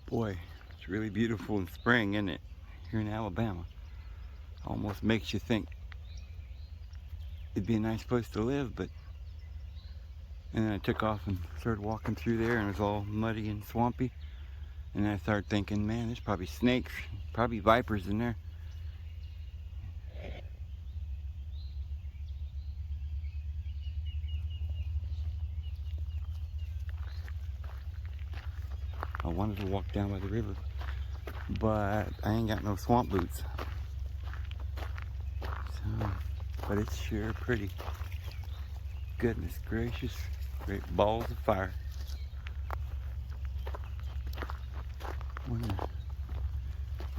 Boy, it's really beautiful in spring, isn't it? Here in Alabama. Almost makes you think it'd be a nice place to live, but... And then I took off and started walking through there, and it was all muddy and swampy. And then I started thinking, man, there's probably snakes, probably vipers in there. I wanted to walk down by the river, but I ain't got no swamp boots. So, but it's sure pretty. Goodness gracious, great balls of fire.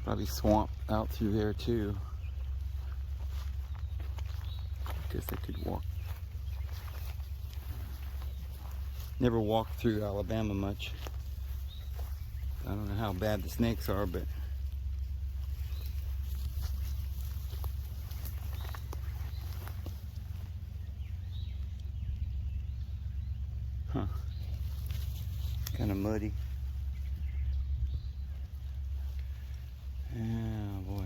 Probably swamp out through there too. Guess I could walk. Never walked through Alabama much. I don't know how bad the snakes are, but kind of muddy. Oh boy.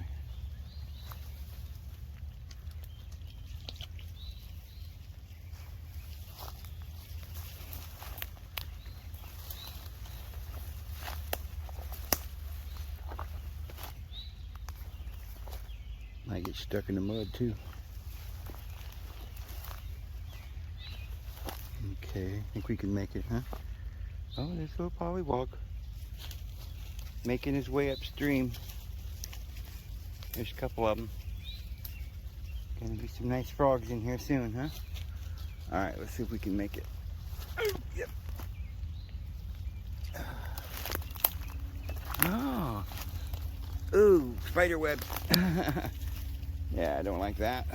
Might get stuck in the mud too. Okay, I think we can make it, huh? Oh, there's a little pollywog making his way upstream. There's a couple of them. Gonna be some nice frogs in here soon, huh? All right, let's see if we can make it. Oh, yep. Oh, ooh, spider web. Yeah, I don't like that.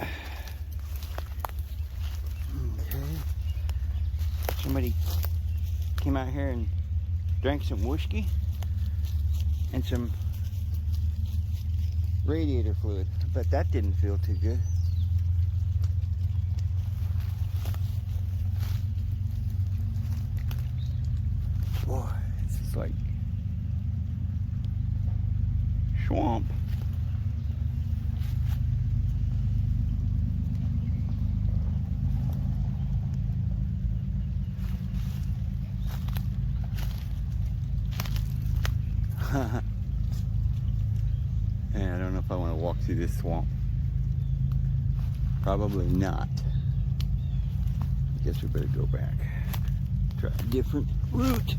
Okay. Somebody came out here and drank some whiskey and some radiator fluid, but that didn't feel too good. Boy, this is like swamp. And I don't know if I want to walk through this swamp. Probably not. I guess we better go back. Try a different route.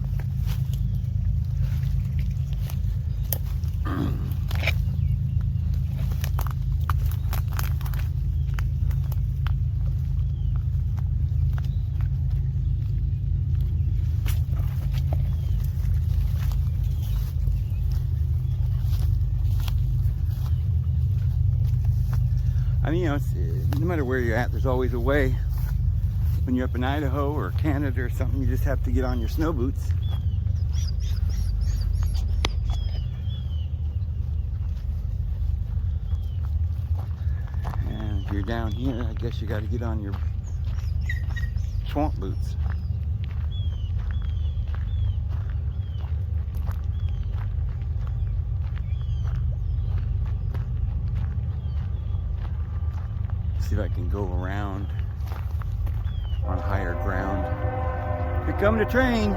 I mean, you know, no matter where you're at, there's always a way. When you're up in Idaho or Canada or something, you just have to get on your snow boots. And if you're down here, I guess you got to get on your swamp boots. See if I can go around on higher ground. Here come the train.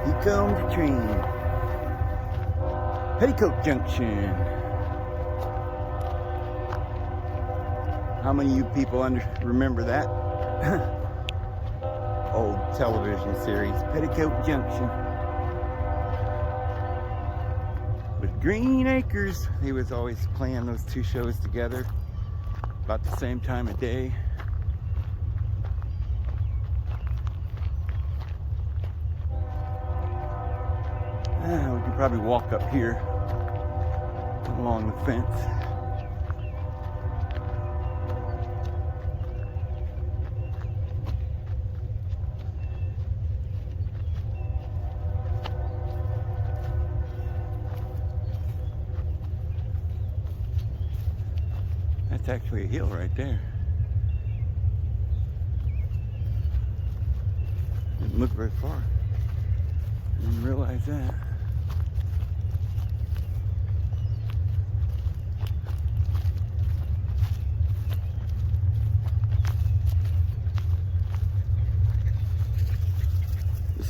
Here comes the train. Petticoat Junction. How many of you people remember that? Old television series, Petticoat Junction. With Green Acres. They was always playing those two shows together about the same time of day. We could probably walk up here along the fence. That's actually a hill right there. Didn't look very far. Didn't realize that.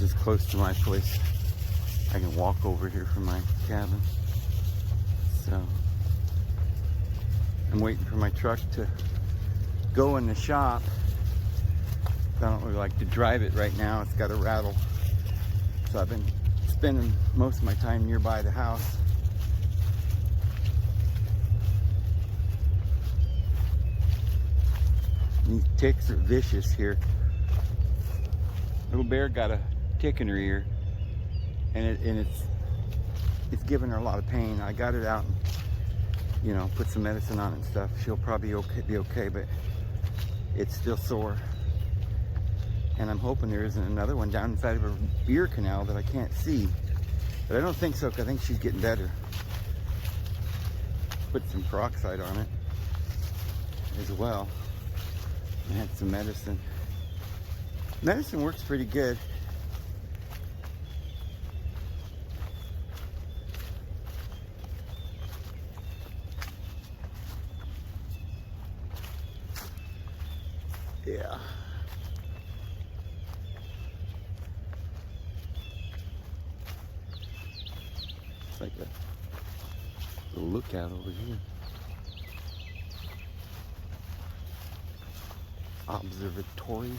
is close to my place. I can walk over here from my cabin. So I'm waiting for my truck to go in the shop. I don't really like to drive it right now. It's got a rattle. So I've been spending most of my time nearby the house. These ticks are vicious here. Little bear got a tick in her ear, and it's giving her a lot of pain. I got it out and, you know, put some medicine on it and stuff. She'll probably be okay, but it's still sore. And I'm hoping there isn't another one down inside of her ear canal that I can't see. But I don't think so, because I think she's getting better. Put some peroxide on it as well. I had some medicine. Medicine works pretty good. Yeah. It's like a little lookout over here. Observatory.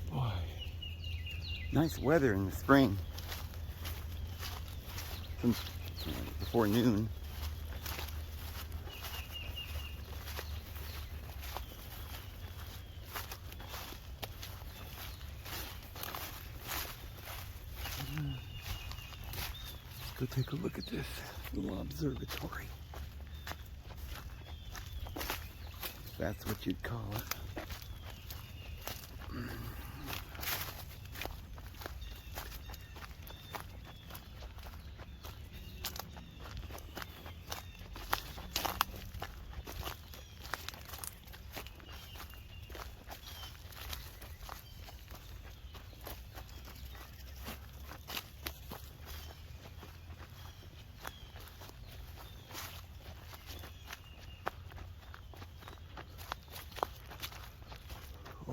Boy, nice weather in the spring. Before noon. Go take a look at this little observatory. If that's what you'd call it.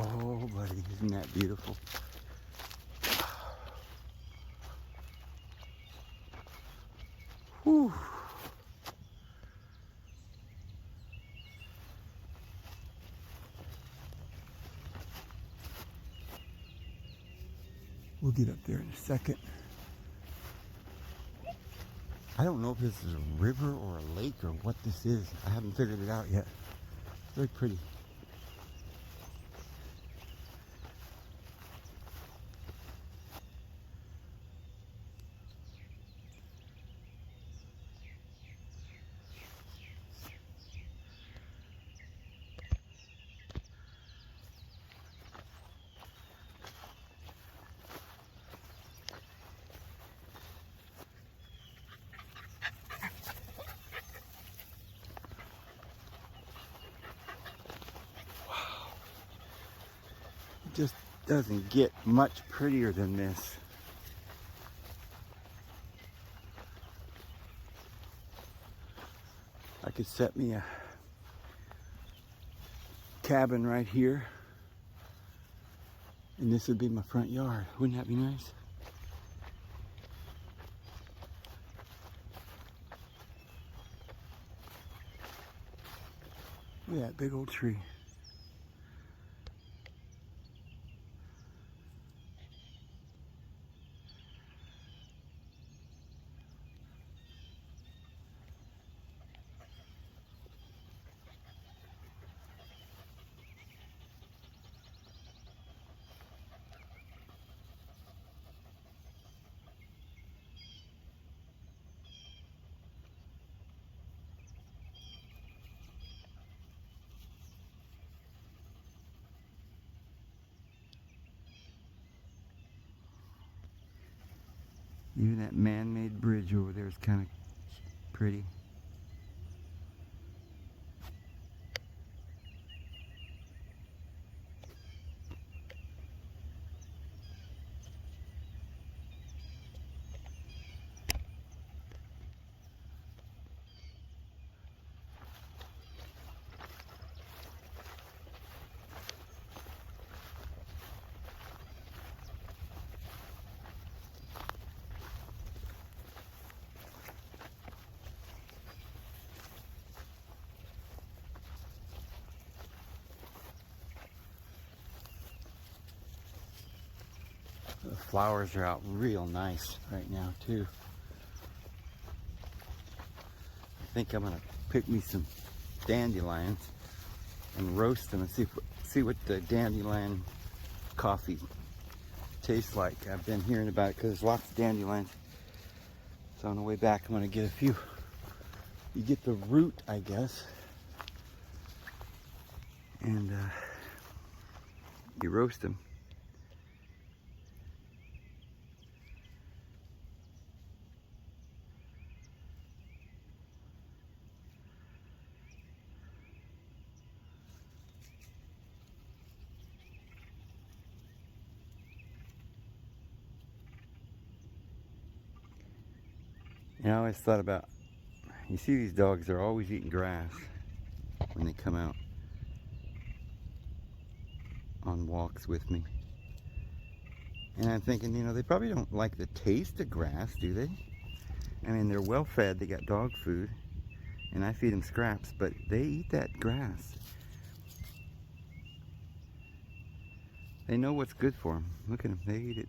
Oh, buddy, isn't that beautiful? Whew. We'll get up there in a second. I don't know if this is a river or a lake or what this is. I haven't figured it out yet. Very pretty. Just doesn't get much prettier than this. I could set me a cabin right here, and this would be my front yard. Wouldn't that be nice? Look at that big old tree. Even that man-made bridge over there is kind of pretty. The flowers are out real nice right now too. I think I'm gonna pick me some dandelions and roast them and see what the dandelion coffee tastes like. I've been hearing about it because there's lots of dandelions. So on the way back, I'm gonna get a few. You get the root, I guess, and you roast them. And I always thought about, you see these dogs, they're always eating grass when they come out on walks with me. And I'm thinking, you know, they probably don't like the taste of grass, do they? I mean, they're well fed, they got dog food, and I feed them scraps, but they eat that grass. They know what's good for them. Look at them, they eat it.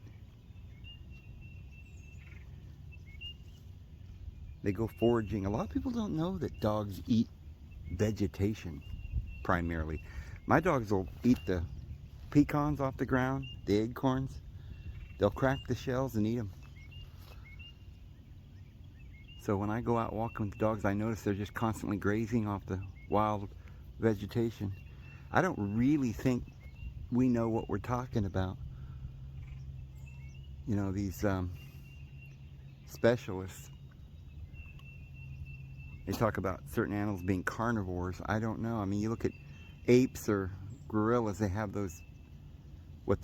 They go foraging. A lot of people don't know that dogs eat vegetation primarily. My dogs will eat the pecans off the ground, the acorns. They'll crack the shells and eat them. So when I go out walking with the dogs, I notice they're just constantly grazing off the wild vegetation. I don't really think we know what we're talking about. You know, these specialists, they talk about certain animals being carnivores. I don't know. I mean, you look at apes or gorillas, they have those, what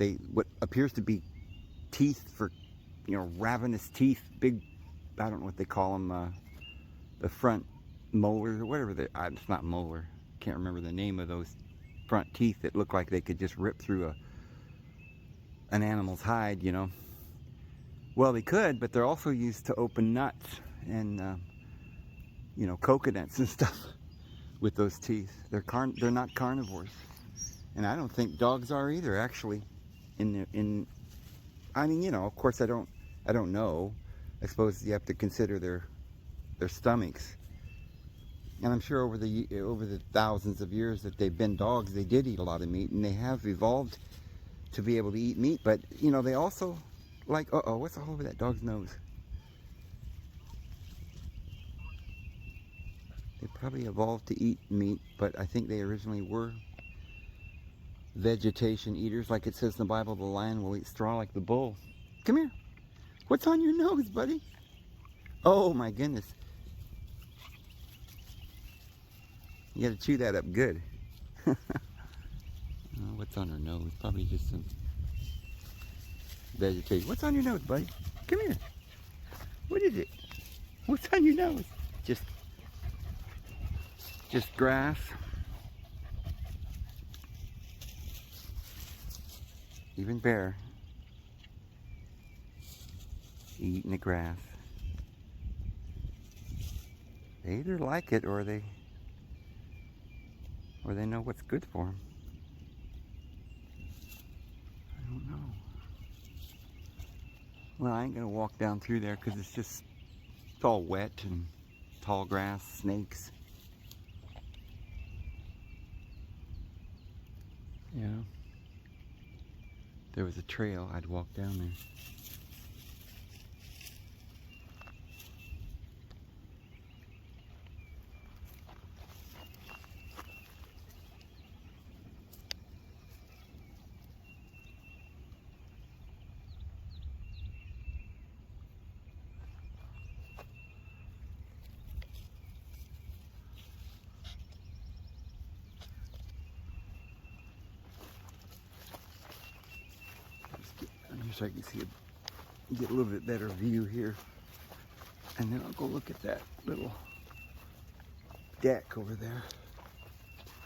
appears to be teeth for, you know, ravenous teeth, big, I don't know what they call them, the front molars or whatever it's not molar, can't remember the name of those front teeth that look like they could just rip through an animal's hide, you know. Well, they could, but they're also used to open nuts and you know, coconuts and stuff with those teeth. They're not carnivores, and I don't think dogs are either. Actually, I mean, you know, of course, I don't know. I suppose you have to consider their stomachs, and I'm sure over the thousands of years that they've been dogs, they did eat a lot of meat, and they have evolved to be able to eat meat. But you know, they also like, what's all over that dog's nose? They probably evolved to eat meat, but I think they originally were vegetation eaters. Like it says in the Bible, the lion will eat straw like the bull. Come here. What's on your nose, buddy? Oh my goodness. You gotta chew that up good. What's on her nose? Probably just some vegetation. What's on your nose, buddy? Come here. What is it? What's on your nose? Just grass. Even bear eating the grass. They either like it or they know what's good for them. I don't know. Well, I ain't gonna walk down through there because it's all wet and tall grass, snakes. Yeah. There was a trail, I'd walk down there. So I can get a little bit better view here, and then I'll go look at that little deck over there.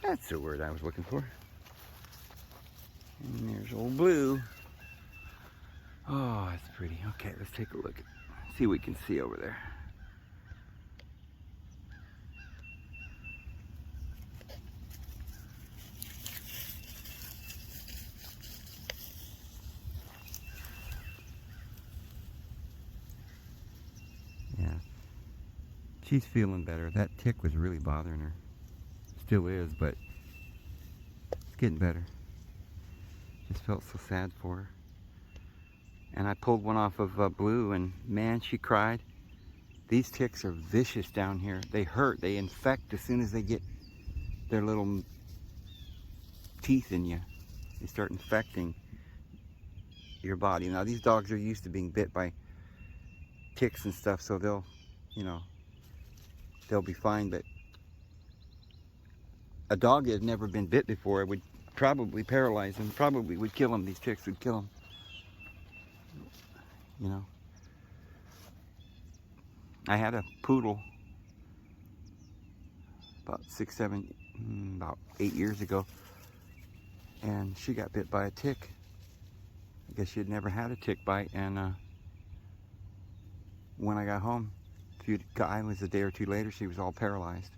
That's the word I was looking for. And there's old Blue. Oh, that's pretty. Okay, let's take a look see what we can see over there. She's feeling better. That tick was really bothering her. Still is, but it's getting better. Just felt so sad for her. And I pulled one off of Blue, and man, she cried. These ticks are vicious down here. They hurt. They infect as soon as they get their little teeth in you. They start infecting your body. Now, these dogs are used to being bit by ticks and stuff, so they'll, you know, they'll be fine. But a dog that had never been bit before would probably paralyze him, probably would kill him. These ticks would kill him. You know. I had a poodle about 8 years ago, and she got bit by a tick. I guess she had never had a tick bite, and when I got home, I was a day or two later, she was all paralyzed,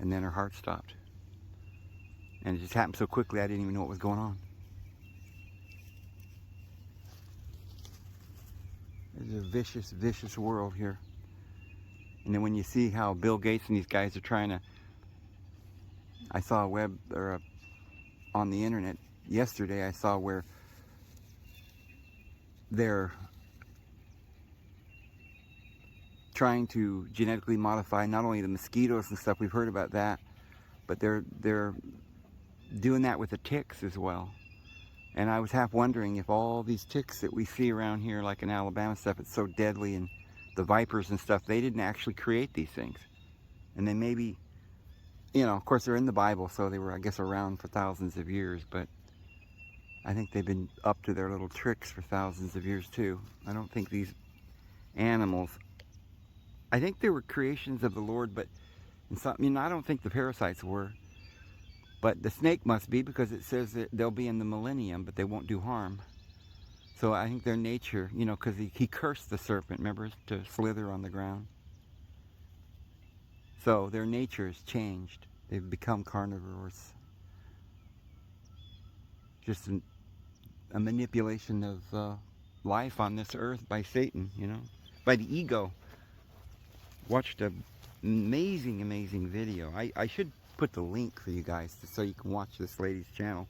and then her heart stopped. And it just happened so quickly, I didn't even know what was going on. It's a vicious, vicious world here. And then when you see how Bill Gates and these guys are trying to, I saw on the internet yesterday, I saw where they're trying to genetically modify not only the mosquitoes and stuff, we've heard about that, but they're doing that with the ticks as well. And I was half wondering if all these ticks that we see around here, like in Alabama stuff, it's so deadly, and the vipers and stuff, they didn't actually create these things. And they maybe, you know, of course they're in the Bible, so they were, I guess, around for thousands of years, but I think they've been up to their little tricks for thousands of years too. I don't think these animals, I think they were creations of the Lord, but in some, you know, I don't think the parasites were. But the snake must be, because it says that they'll be in the millennium, but they won't do harm. So I think their nature, you know, because he cursed the serpent, remember, to slither on the ground. So their nature has changed. They've become carnivores. Just a manipulation of life on this earth by Satan, you know, by the ego. Watched an amazing, amazing video. I should put the link for you guys so you can watch this lady's channel,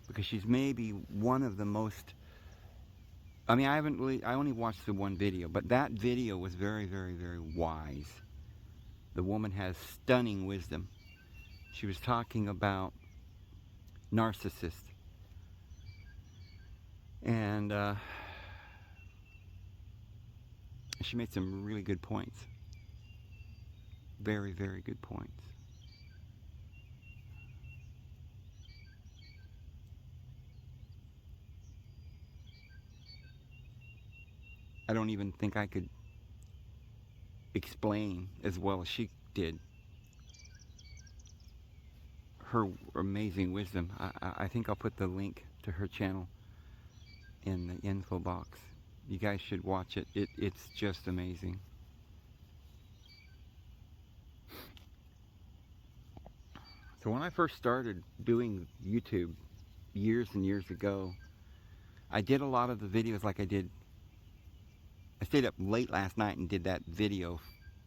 because she's maybe one of the most, I mean, I only watched the one video, but that video was very, very, very wise. The woman has stunning wisdom. She was talking about narcissists, and she made some really good points. Very, very good points. I don't even think I could explain as well as she did her amazing wisdom. I think I'll put the link to her channel in the info box. You guys should watch it. It's just amazing. So when I first started doing YouTube years and years ago, I did a lot of the videos like I did. I stayed up late last night and did that video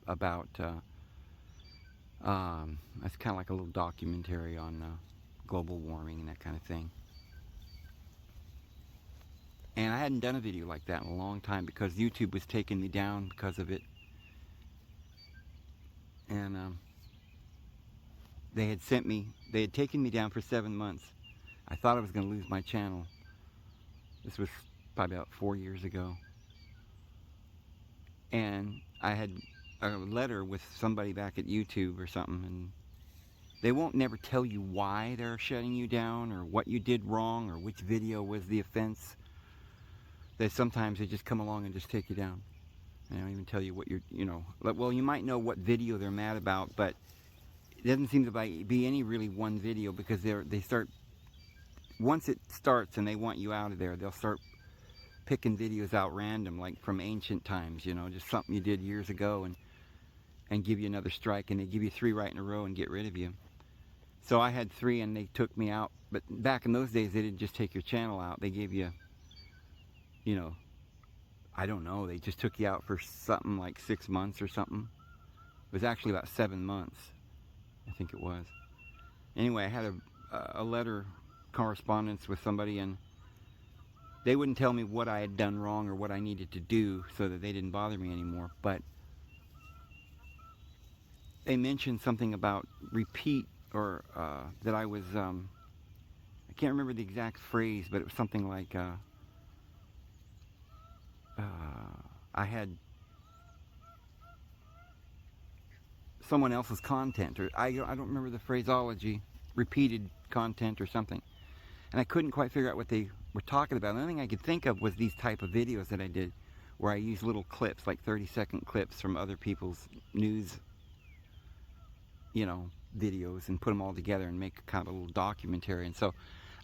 about, that's kind of like a little documentary on global warming and that kind of thing. And I hadn't done a video like that in a long time, because YouTube was taking me down because of it. And they had taken me down for 7 months. I thought I was going to lose my channel. This was probably about 4 years ago. And I had a letter with somebody back at YouTube or something, and they won't never tell you why they're shutting you down, or what you did wrong, or which video was the offense. Sometimes they just come along and just take you down. They don't even tell you what you're, you know, well, you might know what video they're mad about, but it doesn't seem to be any really one video, because they start, once it starts and they want you out of there, they'll start picking videos out random, like from ancient times, you know, just something you did years ago, and give you another strike, and they give you 3 right in a row and get rid of you. So I had 3 and they took me out. But back in those days, they didn't just take your channel out. They gave you, you know, I don't know, they just took you out for something like 6 months or something. was actually about 7 months, I think it was. Anyway, I had a letter correspondence with somebody, and they wouldn't tell me what I had done wrong or what I needed to do so that they didn't bother me anymore. But they mentioned something about repeat, or that I was, I can't remember the exact phrase, but it was something like, I had someone else's content, or I don't remember the phraseology, repeated content or something. And I couldn't quite figure out what they were talking about. The only thing I could think of was these type of videos that I did, where I used little clips, like 30-second clips from other people's news, videos, and put them all together and make kind of a little documentary. And so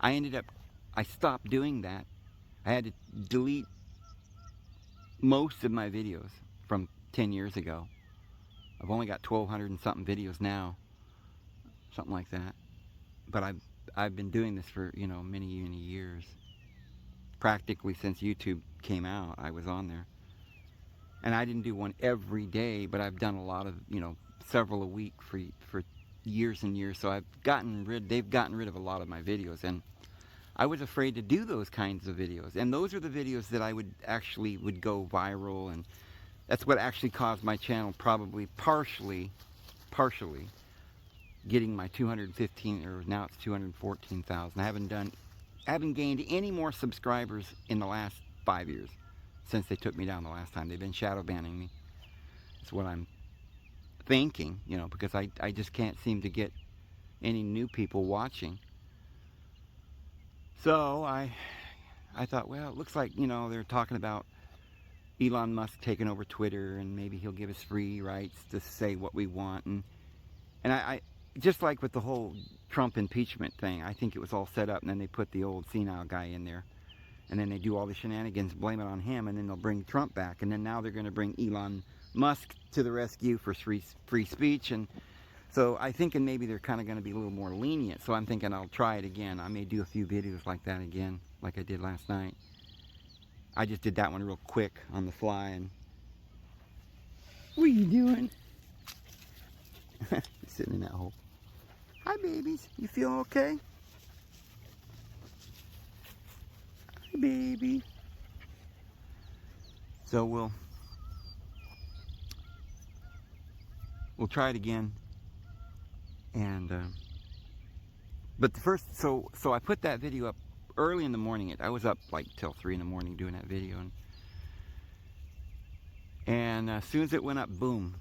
I stopped doing that. I had to delete most of my videos from 10 years ago. I've only got 1,200 and something videos now, something like that. But I've been doing this for, many years. Practically since YouTube came out, I was on there. And I didn't do one every day, but I've done a lot of, several a week for years and years. So they've gotten rid of a lot of my videos, and I was afraid to do those kinds of videos. And those are the videos that I would go viral, and that's what actually caused my channel probably partially getting my 215, or now it's 214,000. I haven't gained any more subscribers in the last 5 years since they took me down the last time. They've been shadow banning me. That's what I'm thinking, because I just can't seem to get any new people watching. So I thought, well, it looks like, they're talking about Elon Musk taking over Twitter, and maybe he'll give us free rights to say what we want. And I just like with the whole Trump impeachment thing, I think it was all set up, and then they put the old senile guy in there, and then they do all the shenanigans, blame it on him, and then they'll bring Trump back, and then now they're going to bring Elon Musk to the rescue for free speech. And so I think maybe they're kind of going to be a little more lenient. So I'm thinking I'll try it again. I may do a few videos like that again, like I did last night. I just did that one real quick on the fly. And what are you doing? Sitting in that hole. Hi, babies. You feeling okay? Hi, baby. So we'll try it again. And but the first, so I put that video up early in the morning. I was up like till 3 in the morning doing that video, and as soon as it went up, boom,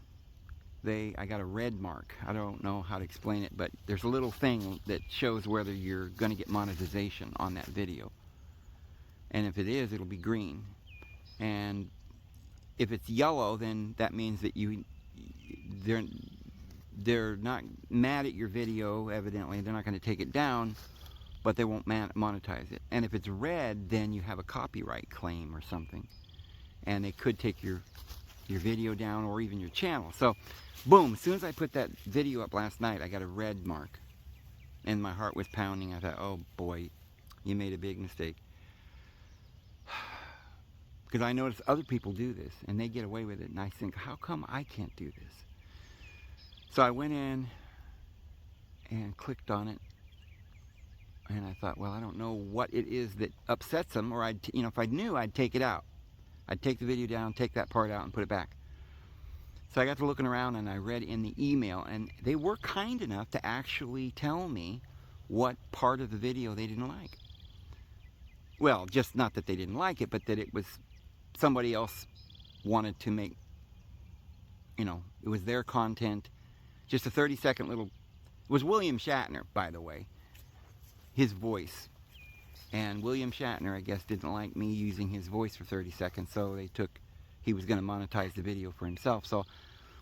I got a red mark. I don't know how to explain it, but there's a little thing that shows whether you're going to get monetization on that video. And if it is, it'll be green. And if it's yellow, then that means that they're not mad at your video, evidently. They're not going to take it down, but they won't monetize it. And if it's red, then you have a copyright claim or something, and they could take your video down, or even your channel. So boom, as soon as I put that video up last night, I got a red mark, and my heart was pounding. I thought, oh boy, you made a big mistake. Because I notice other people do this, and they get away with it, and I think, how come I can't do this? So I went in and clicked on it, and I thought, well, I don't know what it is that upsets them, or if I knew, I'd take it out. I'd take the video down, take that part out, and put it back. So I got to looking around, and I read in the email, and they were kind enough to actually tell me what part of the video they didn't like. Well, just not that they didn't like it, but that it was somebody else wanted to make, it was their content. Just a 30-second little, it was William Shatner, by the way, his voice. And William Shatner, I guess, didn't like me using his voice for 30 seconds, so he was going to monetize the video for himself. So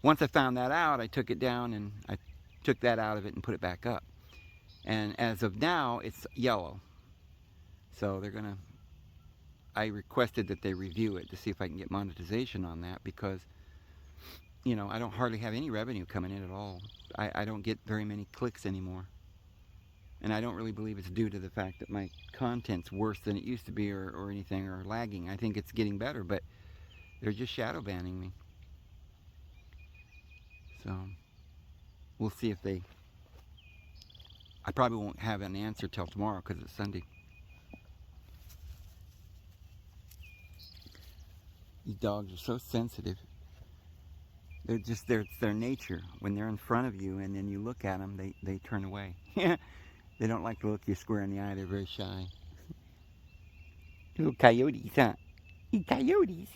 once I found that out, I took it down, and I took that out of it and put it back up. And as of now, it's yellow. So I requested that they review it to see if I can get monetization on that, because I don't hardly have any revenue coming in at all. I don't get very many clicks anymore. And I don't really believe it's due to the fact that my content's worse than it used to be, or anything, or lagging. I think it's getting better, but they're just shadow banning me. So we'll see if they, I probably won't have an answer till tomorrow because it's Sunday. These dogs are so sensitive. They're just, it's their nature. When they're in front of you and then you look at them, they turn away. They don't like to look you square in the eye. They're very shy. Little coyotes, huh? You coyotes.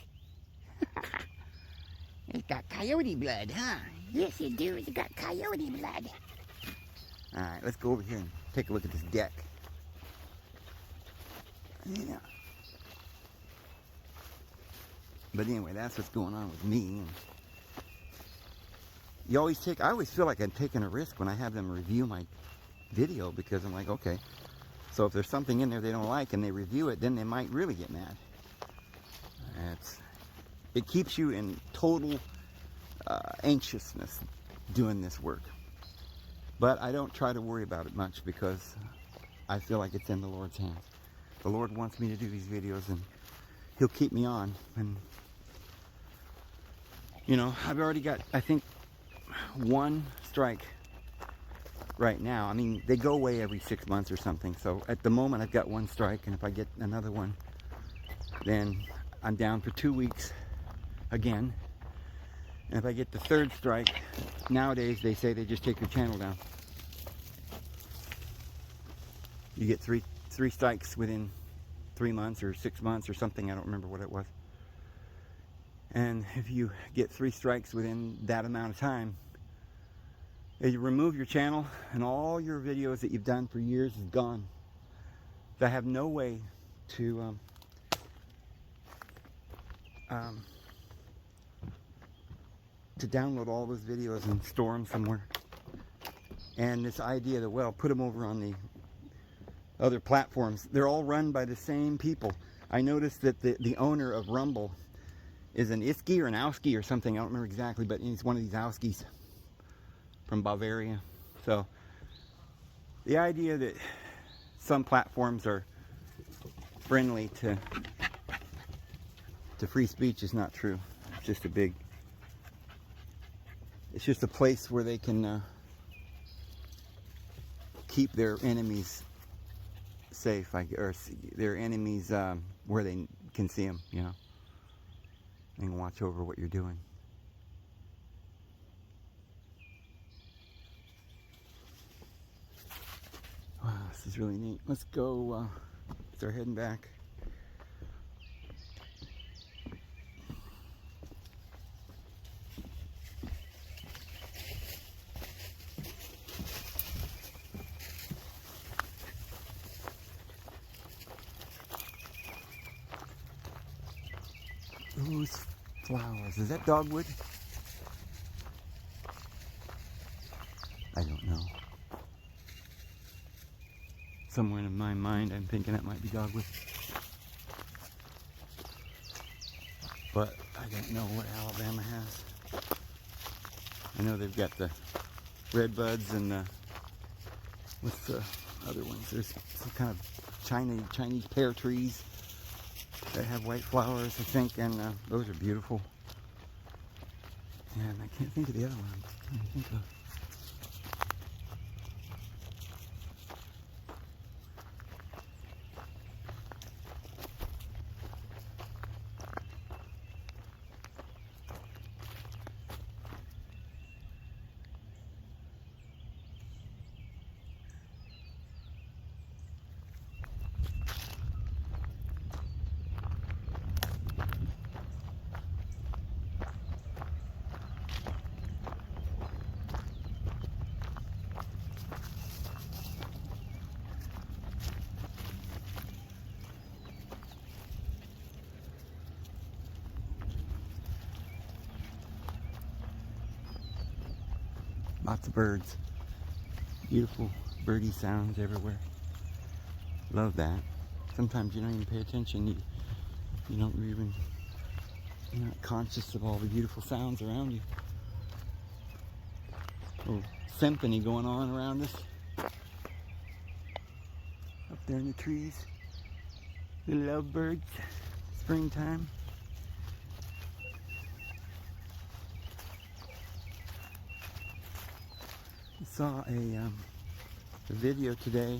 It's got coyote blood, huh? Yes, it do. It's got coyote blood. Alright, let's go over here and take a look at this deck. Yeah. But anyway, that's what's going on with me. And you always take, I always feel like I'm taking a risk when I have them review my video, because I'm like, okay, so if there's something in there they don't like and they review it, then they might really get mad. It keeps you in total anxiousness doing this work. But I don't try to worry about it much because I feel like it's in the Lord's hands. The Lord wants me to do these videos and He'll keep me on. And, you know, I've already got, I think, 1 strike right now. I mean, they go away every 6 months or something. So at the moment I've got 1 strike, and if I get another one, then I'm down for 2 weeks again. And if I get the 3rd strike, nowadays they say they just take your channel down. You get three strikes within 3 months or 6 months or something. I don't remember what it was. And if you get 3 strikes within that amount of time, you remove your channel and all your videos that you've done for years is gone. So I have no way to download all those videos and store them somewhere. And this idea that, well, put them over on the other platforms, they're all run by the same people. I noticed that the owner of Rumble is an Iski or an Auski or something, I don't remember exactly, but he's one of these Auskis from Bavaria. So the idea that some platforms are friendly to free speech is not true. It's just it's just a place where they can keep their enemies safe, or their enemies where they can see them, you know, and watch over what you're doing. Wow, this is really neat. Let's go, start heading back. Those flowers, is that dogwood? I don't know. Somewhere in my mind I'm thinking that might be dogwood. But I don't know what Alabama has. I know they've got the red buds and the, what's the other ones? There's some kind of Chinese pear trees that have white flowers, I think, and those are beautiful. And I can't think of the other one. I'm trying to think of. Lots of birds. Beautiful birdie sounds everywhere. Love that. Sometimes you don't even pay attention. You don't even, you're not conscious of all the beautiful sounds around you. Little symphony going on around us. Up there in the trees. The lovebirds. Springtime. Saw a video today,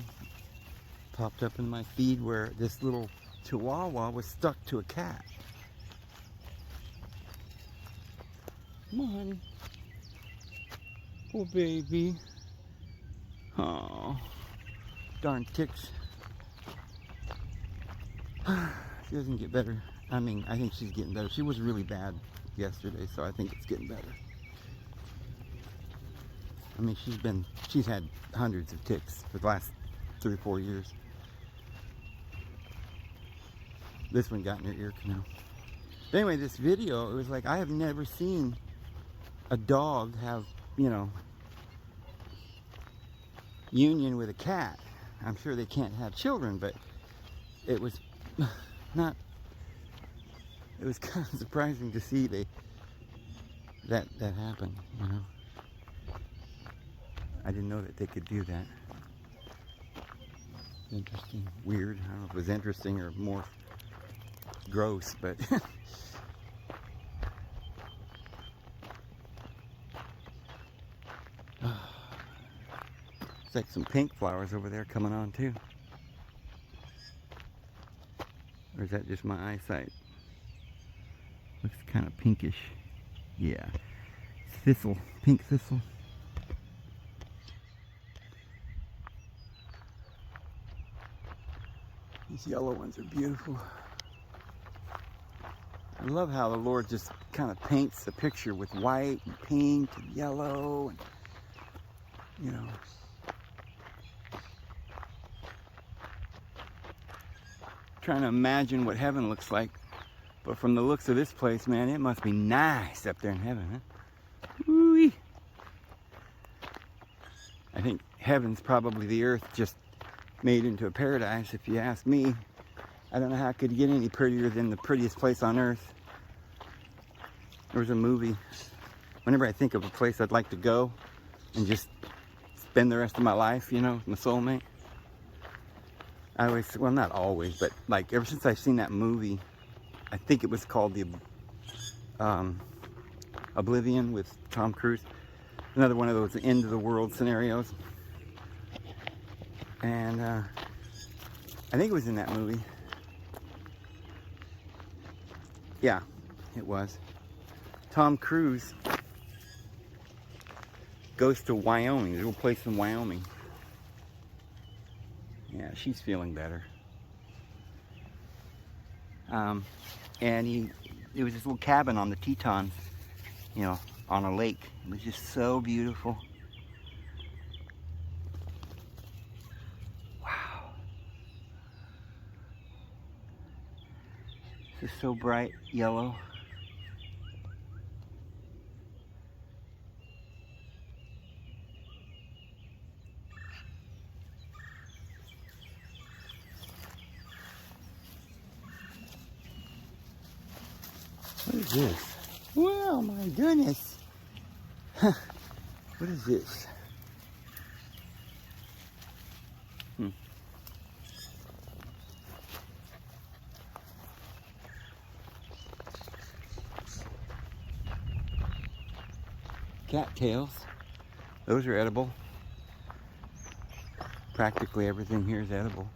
popped up in my feed, where this little chihuahua was stuck to a cat. Come on, honey. Poor baby. Oh, darn ticks. She doesn't get better. I mean, I think she's getting better. She was really bad yesterday, so I think it's getting better. I mean, she's had hundreds of ticks for the last 3 or 4 years. This one got in her ear canal. But anyway, this video, it was like, I have never seen a dog have, you know, union with a cat. I'm sure they can't have children, but it was not, it was kind of surprising to see that happen, you know. I didn't know that they could do that. Interesting, weird. I don't know if it was interesting or more gross, but it's like some pink flowers over there coming on too. Or is that just my eyesight? Looks kind of pinkish. Yeah. Thistle, pink thistle. These yellow ones are beautiful. I love how the Lord just kind of paints the picture with white and pink and yellow and, you know. Trying to imagine what heaven looks like, but from the looks of this place, man, it must be nice up there in heaven, huh? Woo-wee. I think heaven's probably the earth just made into a paradise, if you ask me. I don't know how it could get any prettier than the prettiest place on earth. There was a movie. Whenever I think of a place I'd like to go and just spend the rest of my life, you know, with my soulmate, I always, well, not always, but like ever since I've seen that movie, I think it was called the Oblivion with Tom Cruise. Another one of those end of the world scenarios. And I think it was in that movie. Yeah, it was. Tom Cruise goes to Wyoming, a little place in Wyoming. Yeah, she's feeling better. And it was this little cabin on the Tetons, you know, on a lake. It was just so beautiful. Wow. This is so bright yellow. What is this? Well, my goodness. What is this? Cattails. Those are edible. Practically everything here is edible.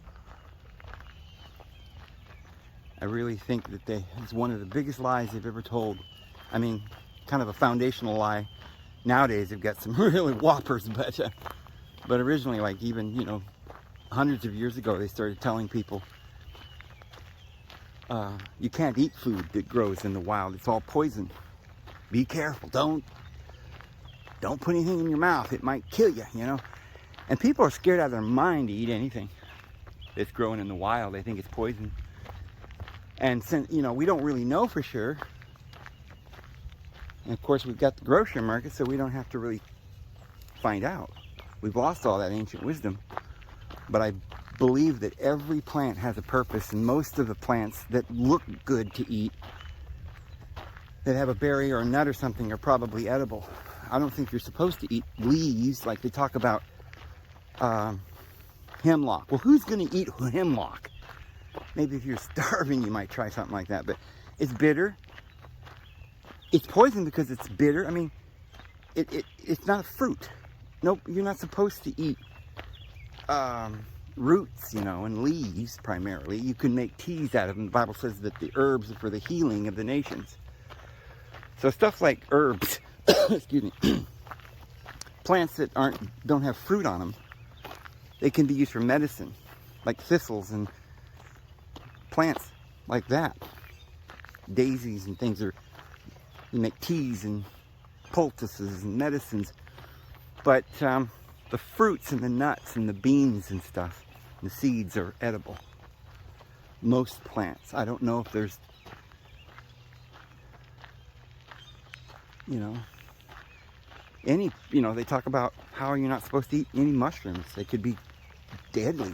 I really think that it's one of the biggest lies they've ever told. I mean, kind of a foundational lie. Nowadays they've got some really whoppers, but originally, like even, you know, hundreds of years ago, they started telling people you can't eat food that grows in the wild. It's all poison. Be careful. Don't put anything in your mouth. It might kill you, you know. And people are scared out of their mind to eat anything that's growing in the wild. They think it's poison. And since, you know, we don't really know for sure. And of course, we've got the grocery market, so we don't have to really find out. We've lost all that ancient wisdom. But I believe that every plant has a purpose, and most of the plants that look good to eat, that have a berry or a nut or something, are probably edible. I don't think you're supposed to eat leaves like they talk about hemlock. Well, who's going to eat hemlock? Maybe if you're starving, you might try something like that, but it's bitter. It's poison because it's bitter. I mean, it's not a fruit. nope, you're not supposed to eat roots, you know, and leaves primarily. You can make teas out of them. The Bible says that the herbs are for the healing of the nations. So stuff like herbs, excuse me, plants that don't have fruit on them, they can be used for medicine, like thistles and plants like that. Daisies and things you make teas and poultices and medicines. But the fruits and the nuts and the beans and stuff, the seeds are edible. Most plants. I don't know if there's, you know, any, you know, they talk about how you're not supposed to eat any mushrooms. They could be deadly.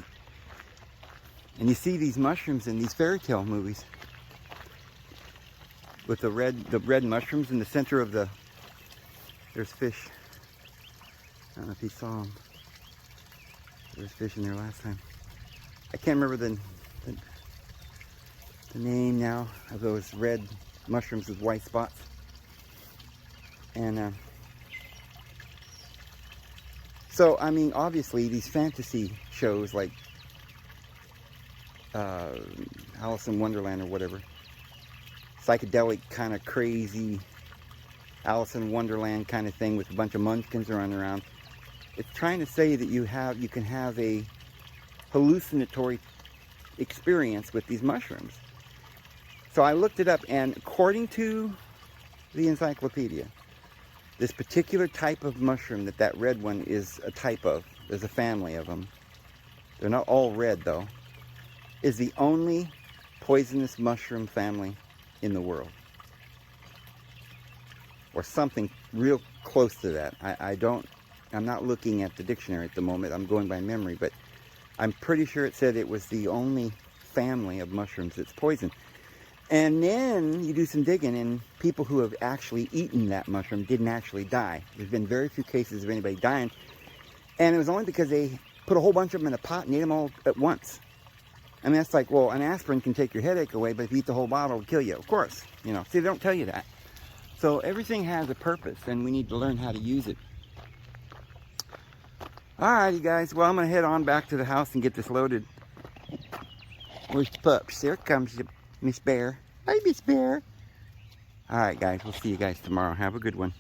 And you see these mushrooms in these fairy tale movies with the red mushrooms in the center of there's fish. I don't know if you saw them. There was fish in there last time. I can't remember the name now of those red mushrooms with white spots. And so, I mean, obviously these fantasy shows like Alice in Wonderland or whatever, psychedelic kind of crazy Alice in Wonderland kind of thing with a bunch of munchkins running around. It's trying to say that you can have a hallucinatory experience with these mushrooms. So I looked it up, and according to the encyclopedia, this particular type of mushroom, that red one is a type of, there's a family of them. They're not all red though, is the only poisonous mushroom family in the world. Or something real close to that. I'm not looking at the dictionary at the moment, I'm going by memory, but I'm pretty sure it said it was the only family of mushrooms that's poison. And then you do some digging, and people who have actually eaten that mushroom didn't actually die. There's been very few cases of anybody dying, and it was only because they put a whole bunch of them in a pot and ate them all at once. I mean, that's like, well, an aspirin can take your headache away, but if you eat the whole bottle, it'll kill you. Of course, you know. See, they don't tell you that. So everything has a purpose, and we need to learn how to use it. Alrighty, guys. Well, I'm going to head on back to the house and get this loaded. Where's the pups? There comes Miss Bear. Hi, Miss Bear. Alright, guys. We'll see you guys tomorrow. Have a good one.